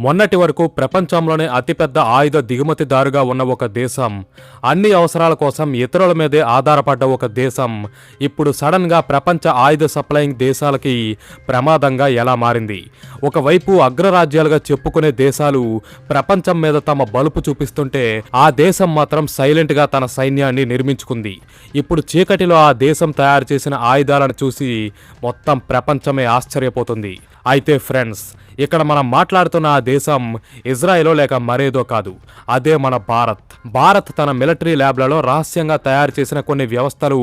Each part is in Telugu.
మొన్నటి వరకు ప్రపంచంలోనే అతిపెద్ద ఆయుధ దిగుమతిదారుగా ఉన్న ఒక దేశం, అన్ని అవసరాల కోసం ఇతరుల మీదే ఆధారపడ్డ ఒక దేశం ఇప్పుడు సడన్గా ప్రపంచ ఆయుధ సప్లయింగ్ దేశాలకి ప్రమాదంగా ఎలా మారింది? ఒకవైపు అగ్రరాజ్యాలుగా చెప్పుకునే దేశాలు ప్రపంచం మీద తమ బలుపు చూపిస్తుంటే, ఆ దేశం మాత్రం సైలెంట్గా తన సైన్యాన్ని నిర్మించుకుంది. ఇప్పుడు చీకటిలో ఆ దేశం తయారు చేసిన ఆయుధాలను చూసి మొత్తం ప్రపంచమే ఆశ్చర్యపోతుంది. అయితే ఫ్రెండ్స్, ఇక్కడ మనం మాట్లాడుతున్న ఆ దేశం ఇజ్రాయెలో లేక మరేదో కాదు, అదే మన భారత్ తన మిలిటరీ ల్యాబ్లలో రహస్యంగా తయారు చేసిన కొన్ని వ్యవస్థలు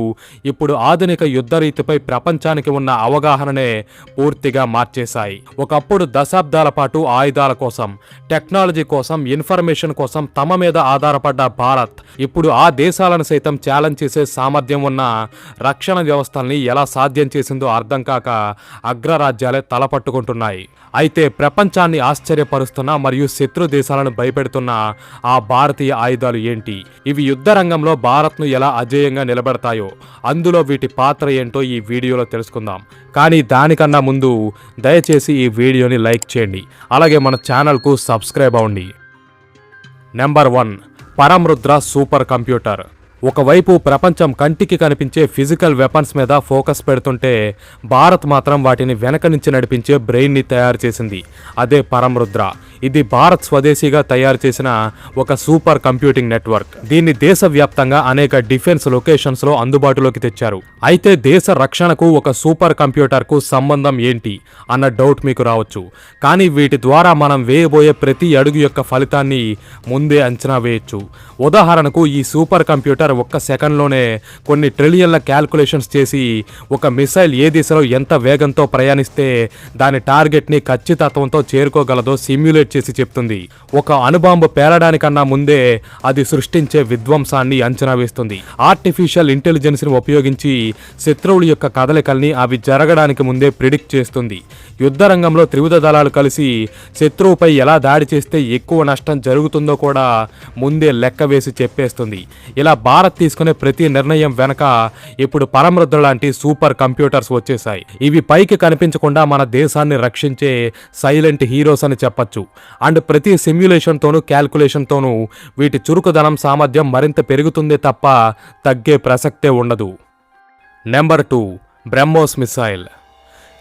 ఇప్పుడు ఆధునిక యుద్ధ రీతిపై ప్రపంచానికి ఉన్న అవగాహననే పూర్తిగా మార్చేశాయి. ఒకప్పుడు దశాబ్దాల పాటు ఆయుధాల కోసం, టెక్నాలజీ కోసం, ఇన్ఫర్మేషన్ కోసం తమ మీద ఆధారపడ్డ భారత్ ఇప్పుడు ఆ దేశాలను సైతం ఛాలెంజ్ చేసే సామర్థ్యం ఉన్న రక్షణ వ్యవస్థల్ని ఎలా సాధ్యం చేసిందో అర్థం కాక అగ్రరాజ్యాలే తలపట్టుకుంటున్నాయి. అయితే ప్రపంచాన్ని ఆశ్చర్యపరుస్తున్న మరియు శత్రు దేశాలను భయపెడుతున్న ఆ భారతీయ ఆయుధాలు ఏంటి? ఇవి యుద్ధ రంగంలో భారత్ను ఎలా అజేయంగా నిలబెడతాయో, అందులో వీటి పాత్ర ఏంటో ఈ వీడియోలో తెలుసుకుందాం. కానీ దానికన్నా ముందు దయచేసి ఈ వీడియోని లైక్ చేయండి, అలాగే మన ఛానల్కు సబ్స్క్రైబ్ అవ్వండి. Number 1, Param Rudra super computer. ఒకవైపు ప్రపంచం కంటికి కనిపించే ఫిజికల్ వెపన్స్ మీద ఫోకస్ పెడుతుంటే, భారత్ మాత్రం వాటిని వెనక నుంచి నడిపించే బ్రెయిన్ని తయారు చేసింది. అదే పరమరుద్ర. ఇది భారత్ స్వదేశీగా తయారు చేసిన ఒక సూపర్ కంప్యూటింగ్ నెట్వర్క్. దీన్ని దేశవ్యాప్తంగా అనేక డిఫెన్స్ లొకేషన్స్లో అందుబాటులోకి తెచ్చారు. అయితే దేశ రక్షణకు ఒక సూపర్ కంప్యూటర్కు సంబంధం ఏంటి అన్న డౌట్ మీకు రావచ్చు. కానీ వీటి ద్వారా మనం వేయబోయే ప్రతి అడుగు యొక్క ఫలితాన్ని ముందే అంచనా వేయచ్చు. ఉదాహరణకు, ఈ సూపర్ కంప్యూటర్ ఒక్క సెకండ్లోనే కొన్ని ట్రిలియన్ల క్యాల్కులేషన్స్ చేసి ఒక మిసైల్ ఏ దిశలో ఎంత వేగంతో ప్రయాణిస్తే దాని టార్గెట్ని ఖచ్చితత్వంతో చేరుకోగలదో సిమ్యులేట్ చేసి చెప్తుంది. ఒక అణుబాంబు పేలడానికన్నా ముందే అది సృష్టించే విధ్వంసాన్ని అంచనా వేస్తుంది. ఆర్టిఫిషియల్ ఇంటెలిజెన్స్ ని ఉపయోగించి శత్రువుల యొక్క కదలికల్ని అవి జరగడానికి ముందే ప్రిడిక్ట్ చేస్తుంది. యుద్ధ రంగంలో త్రివిధ దళాలు కలిసి శత్రువుపై ఎలా దాడి చేస్తే ఎక్కువ నష్టం జరుగుతుందో కూడా ముందే లెక్క వేసి చెప్పేస్తుంది. ఇలా భారత్ తీసుకునే ప్రతి నిర్ణయం వెనక ఇప్పుడు పరమరుద్ర లాంటి సూపర్ కంప్యూటర్స్ వచ్చేసాయి. ఇవి పైకి కనిపించకుండా మన దేశాన్ని రక్షించే సైలెంట్ హీరోస్ అని చెప్పచ్చు. అండ్ ప్రతి సిమ్యులేషన్ తోనూ క్యాల్కులేషన్ తోనూ వీటి చురుకుదనం సామర్థ్యం మరింత పెరుగుతుందే తప్ప తగ్గే ప్రసక్తే ఉండదు. Number 2, BrahMos missile.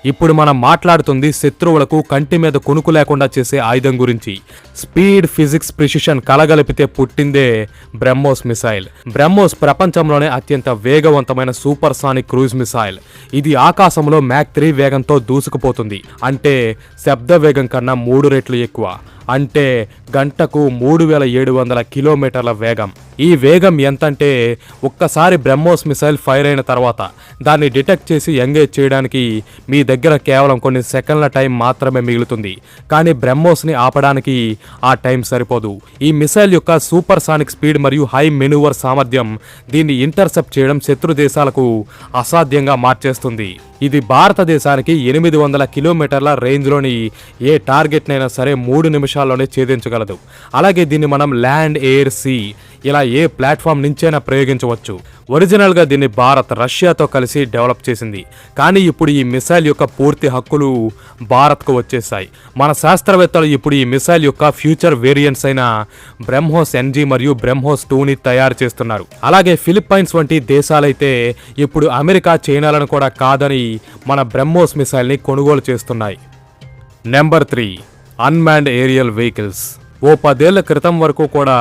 ఇప్పుడు మనం మాట్లాడుతుంది శత్రువులకు కంటి మీద కునుకు లేకుండా చేసే ఆయుధం గురించి. స్పీడ్, ఫిజిక్స్, ప్రిసిషన్ కలగలిపితే పుట్టిందే బ్రహ్మోస్ మిసైల్. బ్రహ్మోస్ ప్రపంచంలోనే అత్యంత వేగవంతమైన సూపర్ సానిక్ క్రూజ్ మిసైల్. ఇది ఆకాశంలో మ్యాక్ 3 వేగంతో దూసుకుపోతుంది. అంటే శబ్ద వేగం కన్నా 3 రెట్లు ఎక్కువ. అంటే గంటకు 3700 కిలోమీటర్ల వేగం. ఈ వేగం ఎంతంటే, ఒక్కసారి బ్రహ్మోస్ మిసైల్ ఫైర్ అయిన తర్వాత దాన్ని డిటెక్ట్ చేసి ఎంగేజ్ చేయడానికి మీ దగ్గర కేవలం కొన్ని సెకండ్ల టైం మాత్రమే మిగులుతుంది. కానీ బ్రహ్మోస్ని ఆపడానికి ఆ టైం సరిపోదు. ఈ మిసైల్ యొక్క సూపర్ సానిక్ స్పీడ్ మరియు హై మెనూవర్ సామర్థ్యం దీన్ని ఇంటర్సెప్ట్ చేయడం శత్రు దేశాలకు అసాధ్యంగా మార్చేస్తుంది. ఇది భారతదేశానికి 800 కిలోమీటర్ల రేంజ్లోని ఏ టార్గెట్నైనా సరే 3 నిమిషాల్లోనే ఛేదించగలదు. అలాగే దీన్ని మనం ల్యాండ్, ఎయిర్, సీ ఇలా ఏ ప్లాట్ఫామ్ నుంచైనా ప్రయోగించవచ్చు. ఒరిజినల్గా దీన్ని భారత్ రష్యాతో కలిసి డెవలప్ చేసింది. కానీ ఇప్పుడు ఈ మిసైల్ యొక్క పూర్తి హక్కులు భారత్కు వచ్చేసాయి. మన శాస్త్రవేత్తలు ఇప్పుడు ఈ మిసైల్ యొక్క ఫ్యూచర్ వేరియంట్స్ అయిన బ్రహ్మోస్ NG మరియు బ్రహ్మోస్ 2ని తయారు చేస్తున్నారు. అలాగే ఫిలిప్పైన్స్ వంటి దేశాలైతే ఇప్పుడు అమెరికా, చైనాలను కూడా కాదని మన బ్రహ్మోస్ మిసైల్ని కొనుగోలు చేస్తున్నాయి. Number 3, unmanned aerial vehicles. ఓ 10 ఏళ్ల క్రితం వరకు కూడా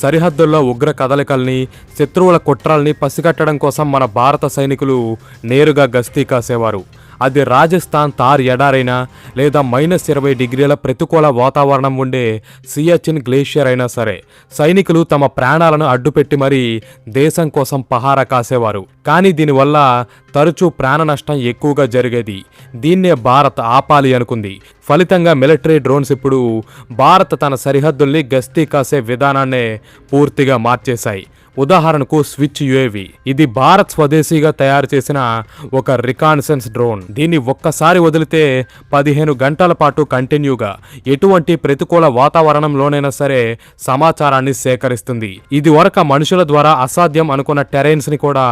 సరిహద్దుల్లో ఉగ్ర కదలికల్ని, శత్రువుల కుట్రల్ని పసిగట్టడం కోసం మన భారత సైనికులు నేరుగా గస్తీ కాసేవారు. అది రాజస్థాన్ తార్ ఎడారైనా లేదా -20 డిగ్రీల ప్రతికూల వాతావరణం ఉండే సియాచిన్ గ్లేషియర్ అయినా సరే, సైనికులు తమ ప్రాణాలను అడ్డుపెట్టి మరీ దేశం కోసం పహారా కాసేవారు. కానీ దీనివల్ల తరచూ ప్రాణ నష్టం ఎక్కువగా జరిగేది. దీన్నే భారత్ ఆపాలి అనుకుంది. ఫలితంగా మిలిటరీ డ్రోన్స్ ఇప్పుడు భారత్ తన సరిహద్దుల్ని గస్తీ కాసే విధానాన్నే పూర్తిగా మార్చేశాయి. ఉదాహరణకు స్విచ్ యుఏవి. ఇది భారత్ స్వదేశీగా తయారు చేసిన ఒక రికాన్సెన్స్ డ్రోన్. దీన్ని ఒక్కసారి వదిలితే 15 గంటల పాటు కంటిన్యూగా ఎటువంటి ప్రతికూల వాతావరణంలోనైనా సరే సమాచారాన్ని సేకరిస్తుంది. ఇది వరకు మనుషుల ద్వారా అసాధ్యం అనుకున్న టెరైన్స్ ని కూడా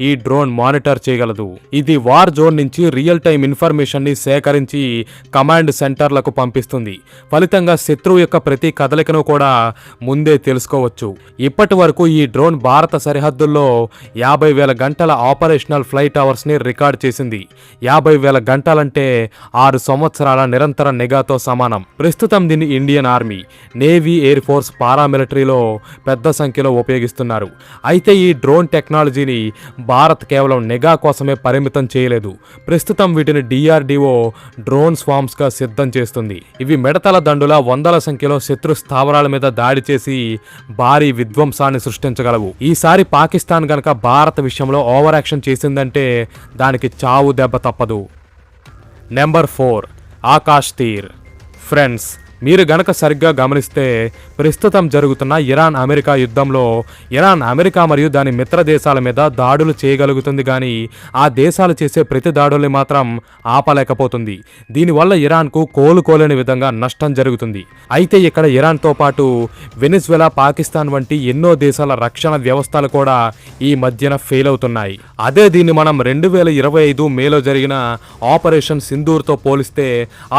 ఈ డ్రోన్ మానిటర్ చేయగలదు. ఇది వార్ జోన్ నుంచి రియల్ టైం ఇన్ఫర్మేషన్ ని సేకరించి కమాండ్ సెంటర్లకు పంపిస్తుంది. ఫలితంగా శత్రువు యొక్క ప్రతి కదలికను కూడా ముందే తెలుసుకోవచ్చు. ఇప్పటి వరకు ఈ డ్రోన్ భారత సరిహద్దుల్లో 50,000 గంటల ఆపరేషనల్ ఫ్లైట్ అవర్స్ ని రికార్డ్ చేసింది. 50,000 గంటలంటే 6 సంవత్సరాల నిరంతర నిఘాతో సమానం. ప్రస్తుతం దీన్ని Indian army, navy, air force, పారామిలిటరీలో పెద్ద సంఖ్యలో ఉపయోగిస్తున్నారు. అయితే ఈ డ్రోన్ టెక్నాలజీని భారత్ కేవలం నిఘా కోసమే పరిమితం చేయలేదు. ప్రస్తుతం వీటిని DRDO డ్రోన్ స్వామ్స్ గా సిద్ధం చేస్తుంది. ఇవి మిడతల దండుల వందల సంఖ్యలో శత్రు స్థావరాల మీద దాడి చేసి భారీ విధ్వంసాన్ని సృష్టించగలవు. ఈసారి పాకిస్తాన్ గనక భారత్ విషయంలో ఓవర్ యాక్షన్ చేసిందంటే దానికి చావు దెబ్బ తప్పదు. నెంబర్ 4, ఆకాష్ తీర్. ఫ్రెండ్స్, మీరు గనక సరిగ్గా గమనిస్తే ప్రస్తుతం జరుగుతున్న ఇరాన్ అమెరికా యుద్ధంలో ఇరాన్ అమెరికా మరియు దాని మిత్ర దేశాల మీద దాడులు చేయగలుగుతుంది, కానీ ఆ దేశాలు చేసే ప్రతి దాడుల్ని మాత్రం ఆపలేకపోతుంది. దీనివల్ల ఇరాన్కు కోలుకోలేని విధంగా నష్టం జరుగుతుంది. అయితే ఇక్కడ ఇరాన్తో పాటు వెనిజువెలా, పాకిస్తాన్ వంటి ఎన్నో దేశాల రక్షణ వ్యవస్థలు కూడా ఈ మధ్యన ఫెయిల్ అవుతున్నాయి. అదే దీన్ని మనం 2025 మేలో జరిగిన ఆపరేషన్ సింధూర్తో పోలిస్తే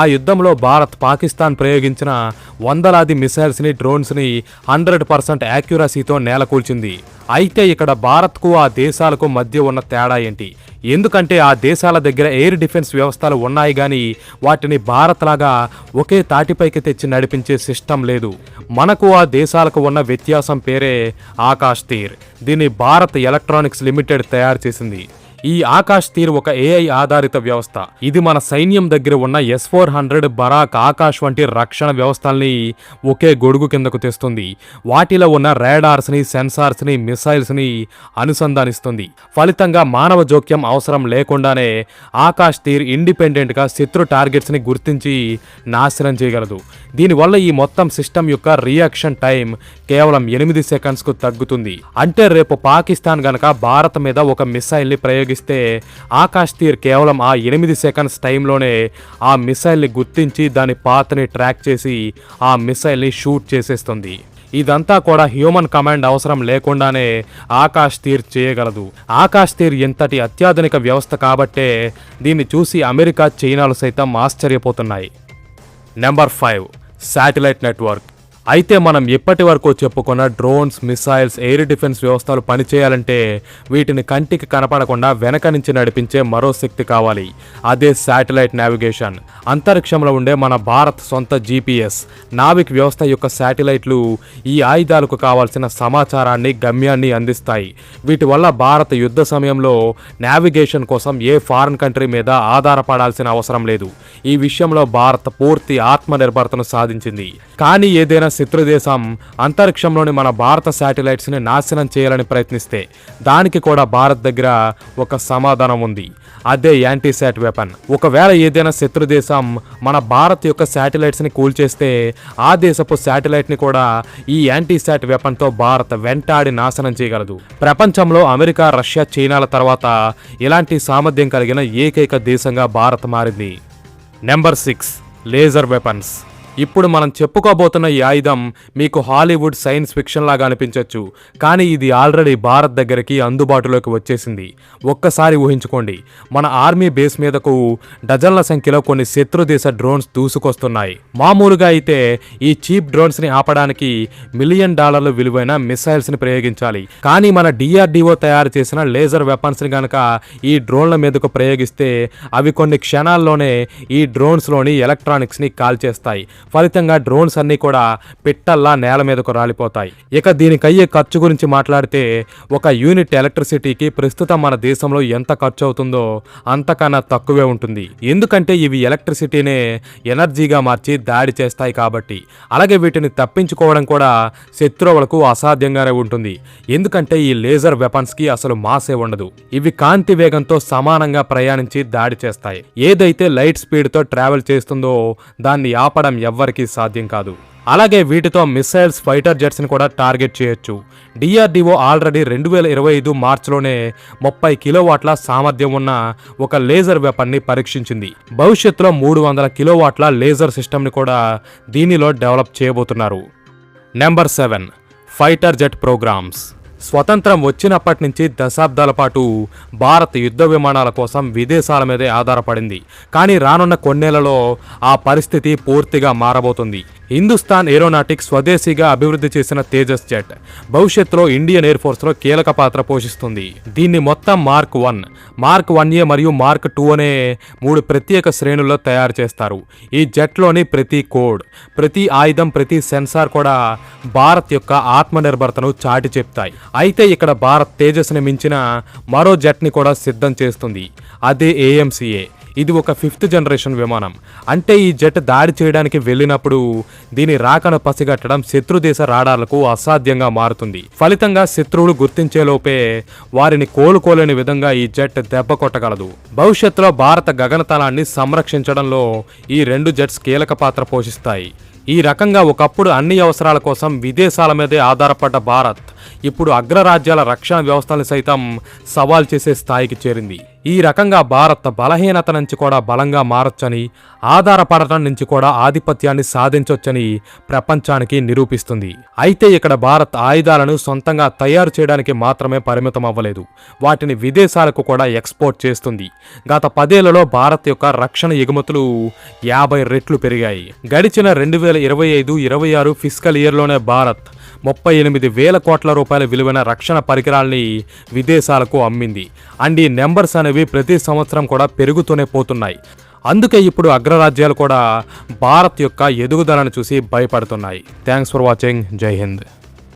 ఆ యుద్ధంలో భారత్ పాకిస్తాన్ ప్రయోగించిన వందలాది మిసైల్స్ ని, డ్రోన్స్ ని 100% యాక్యురసీతో నేలకూల్చింది. అయితే ఇక్కడ భారత్కు ఆ దేశాలకు మధ్య ఉన్న తేడా ఏంటి? ఎందుకంటే ఆ దేశాల దగ్గర ఎయిర్ డిఫెన్స్ వ్యవస్థలు ఉన్నాయి, కానీ వాటిని భారత్ లాగా ఒకే తాటిపైకి తెచ్చి నడిపించే సిస్టమ్ లేదు. మనకు ఆ దేశాలకు ఉన్న వ్యత్యాసం పేరే ఆకాష్ తీర్. దీన్ని భారత్ ఎలక్ట్రానిక్స్ లిమిటెడ్ తయారు చేసింది. ఈ ఆకాష్ తీర్ ఒక AI ఆధారిత వ్యవస్థ. ఇది మన సైన్యం దగ్గర ఉన్న S-400 బరాక్, ఆకాష్ వంటి రక్షణ వ్యవస్థల్ని ఒకే గొడుగు కిందకు తెస్తుంది. వాటిలో ఉన్న రాడార్స్ ని, సెన్సార్స్ ని, మిసైల్స్ ని అనుసంధానిస్తుంది. ఫలితంగా మానవ జోక్యం అవసరం లేకుండానే ఆకాష్ తీర్ ఇండిపెండెంట్ గా శత్రు టార్గెట్స్ ని గుర్తించి నాశనం చేయగలదు. దీనివల్ల ఈ మొత్తం సిస్టమ్ యొక్క రియాక్షన్ టైం కేవలం 8 సెకండ్స్ కు తగ్గుతుంది. అంటే రేపు పాకిస్తాన్ గనక భారత్ మీద ఒక మిసైల్ ని ప్రయోగిస్తే ఆకాష్ తీర్ కేవలం ఆ 8 సెకండ్స్ టైంలోనే ఆ మిసైల్ ని గుర్తించి దాని పాత్ని ట్రాక్ చేసి ఆ మిసైల్ ని షూట్ చేసేస్తుంది. ఇదంతా కూడా హ్యూమన్ కమాండ్ అవసరం లేకుండానే ఆకాష్ తీర్ చేయగలదు. ఆకాష్ తీర్ ఎంతటి అత్యాధునిక వ్యవస్థ కాబట్టే దీన్ని చూసి అమెరికా, చైనాలు సైతం ఆశ్చర్యపోతున్నాయి. Number 5, satellite network. అయితే మనం ఇప్పటి వరకు చెప్పుకున్న డ్రోన్స్, మిసైల్స్, ఎయిర్ డిఫెన్స్ వ్యవస్థలు పనిచేయాలంటే వీటిని కంటికి కనపడకుండా వెనక నుంచి నడిపించే మరో శక్తి కావాలి. అదే శాటిలైట్ నావిగేషన్. అంతరిక్షంలో ఉండే మన భారత్ సొంత GPS, నావిక్ వ్యవస్థ యొక్క శాటిలైట్లు ఈ ఆయుధాలకు కావాల్సిన సమాచారాన్ని, గమ్యాన్ని అందిస్తాయి. వీటి వల్ల భారత్ యుద్ధ సమయంలో నావిగేషన్ కోసం ఏ ఫారిన్ కంట్రీ మీద ఆధారపడాల్సిన అవసరం లేదు. ఈ విషయంలో భారత్ పూర్తి ఆత్మనిర్భరతను సాధించింది. కానీ ఏదైనా శత్రుదేశం అంతరిక్షంలోని మన భారత శాటిలైట్స్ ని నాశనం చేయాలని ప్రయత్నిస్తే దానికి కూడా భారత్ దగ్గర ఒక సమాధానం ఉంది. అదే యాంటీశాట్ వెపన్. ఒకవేళ ఏదైనా శత్రుదేశం మన భారత్ యొక్క శాటిలైట్స్ ని కూల్చేస్తే ఆ దేశపు శాటిలైట్ ని కూడా ఈ యాంటీశాట్ వెపన్ తో భారత్ వెంటాడి నాశనం చేయగలదు. ప్రపంచంలో అమెరికా, రష్యా, చైనాల తర్వాత ఇలాంటి సామర్థ్యం కలిగిన ఏకైక దేశంగా భారత్ మారింది. Number 6, laser weapons. ఇప్పుడు మనం చెప్పుకోబోతున్న ఈ ఆయుధం మీకు హాలీవుడ్ సైన్స్ ఫిక్షన్ లాగా అనిపించవచ్చు, కానీ ఇది ఆల్రెడీ భారత్ దగ్గరికి అందుబాటులోకి వచ్చేసింది. ఒక్కసారి ఊహించుకోండి, మన ఆర్మీ బేస్ మీదకు డజన్ల సంఖ్యలో కొన్ని శత్రు దేశ డ్రోన్స్ దూసుకొస్తున్నాయి. మామూలుగా అయితే ఈ చీప్ డ్రోన్స్ ని ఆపడానికి $1 మిలియన్ విలువైన మిసైల్స్ ని ప్రయోగించాలి. కానీ మన DRDO తయారు చేసిన లేజర్ వెపన్స్ ని గనక ఈ డ్రోన్ల మీదకు ప్రయోగిస్తే అవి కొన్ని క్షణాల్లోనే ఈ డ్రోన్స్ లోని ఎలక్ట్రానిక్స్ ని కాల్చేస్తాయి. ఫలితంగా డ్రోన్స్ అన్ని కూడా పిట్టల్లా నేల మీదకు రాలిపోతాయి. ఇక దీనికయ్యే ఖర్చు గురించి మాట్లాడితే ఒక యూనిట్ ఎలక్ట్రిసిటీకి ప్రస్తుతం మన దేశంలో ఎంత ఖర్చు అవుతుందో అంతకన్నా తక్కువే ఉంటుంది. ఎందుకంటే ఇవి ఎలక్ట్రిసిటీనే ఎనర్జీగా మార్చి దాడి చేస్తాయి కాబట్టి. అలాగే వీటిని తప్పించుకోవడం కూడా శత్రువులకు అసాధ్యంగానే ఉంటుంది. ఎందుకంటే ఈ లేజర్ వెపన్స్ కి అసలు మాసే ఉండదు. ఇవి కాంతి వేగంతో సమానంగా ప్రయాణించి దాడి చేస్తాయి. ఏదైతే లైట్ స్పీడ్ తో ట్రావెల్ చేస్తుందో దాన్ని ఆపడం ఎవ్వరికీ సాధ్యం కాదు. అలాగే వీటితో మిసైల్స్, ఫైటర్ జెట్స్ని కూడా టార్గెట్ చేయొచ్చు. డిఆర్డిఓ ఆల్రెడీ 2025 మార్చిలోనే 30 కిలోవాట్ల సామర్థ్యం ఉన్న ఒక లేజర్ వెపన్ని పరీక్షించింది. భవిష్యత్తులో 300 కిలోవాట్ల లేజర్ సిస్టమ్ని కూడా దీనిలో డెవలప్ చేయబోతున్నారు. Number 7 fighter jet programs. స్వతంత్రం వచ్చినప్పటి నుంచి దశాబ్దాల పాటు భారత్ యుద్ధ విమానాల కోసం విదేశాల మీదే ఆధారపడింది. కానీ రానున్న కొన్నేళ్లలో ఆ పరిస్థితి పూర్తిగా మారబోతుంది. హిందుస్థాన్ ఏరోనాటిక్స్ స్వదేశీగా అభివృద్ధి చేసిన తేజస్ జెట్ భవిష్యత్తులో ఇండియన్ ఎయిర్ ఫోర్స్లో కీలక పాత్ర పోషిస్తుంది. దీన్ని మొత్తం మార్క్ 1, మార్క్ 1A మరియు మార్క్ 2 అనే 3 ప్రత్యేక శ్రేణుల్లో తయారు చేస్తారు. ఈ జెట్లోని ప్రతి కోడ్, ప్రతి ఆయుధం, ప్రతి సెన్సార్ కూడా భారత్ యొక్క ఆత్మనిర్భరతను చాటి చెప్తాయి. అయితే ఇక్కడ భారత్ తేజస్ని మించిన మరో జెట్ని కూడా సిద్ధం చేస్తుంది. అదే AMCA. ఇది ఒక 5th జనరేషన్ విమానం. అంటే ఈ జెట్ దాడి చేయడానికి వెళ్ళినప్పుడు దీని రాకను పసిగట్టడం శత్రు దేశ రాడార్లకు అసాధ్యంగా మారుతుంది. ఫలితంగా శత్రువులు గుర్తించేలోపే వారిని కోలుకోలేని విధంగా ఈ జెట్ దెబ్బ కొట్టగలదు. భవిష్యత్తులో భారత గగనతలాన్ని సంరక్షించడంలో ఈ 2 జెట్స్ కీలక పాత్ర పోషిస్తాయి. ఈ రకంగా ఒకప్పుడు అన్ని అవసరాల కోసం విదేశాల మీదే ఆధారపడ్డ భారత్ ఇప్పుడు అగ్రరాజ్యాల రక్షణ వ్యవస్థలను సైతం సవాల్ చేసే స్థాయికి చేరింది. ఈ రకంగా భారత్ బలహీనత నుంచి కూడా బలంగా మారొచ్చని, ఆధారపడటం నుంచి కూడా ఆధిపత్యాన్ని సాధించొచ్చని ప్రపంచానికి నిరూపిస్తుంది. అయితే ఇక్కడ భారత్ ఆయుధాలను సొంతంగా తయారు చేయడానికి మాత్రమే పరిమితం అవ్వలేదు. వాటిని విదేశాలకు కూడా ఎక్స్పోర్ట్ చేస్తుంది. గత 10 ఏళ్లలో భారత్ యొక్క రక్షణ ఎగుమతులు 50 రెట్లు పెరిగాయి. గడిచిన 2025-26 ఫిస్కల్ ఇయర్లోనే భారత్ 38,000 కోట్ల రూపాయల విలువైన రక్షణ పరికరాల్ని విదేశాలకు అమ్మింది. అండ్ ఈ నెంబర్స్ అనేవి ప్రతి సంవత్సరం కూడా పెరుగుతూనే పోతున్నాయి. అందుకే ఇప్పుడు అగ్రరాజ్యాలు కూడా భారత్ యొక్క ఎదుగుదలను చూసి భయపడుతున్నాయి. Thanks for watching. జై హింద్.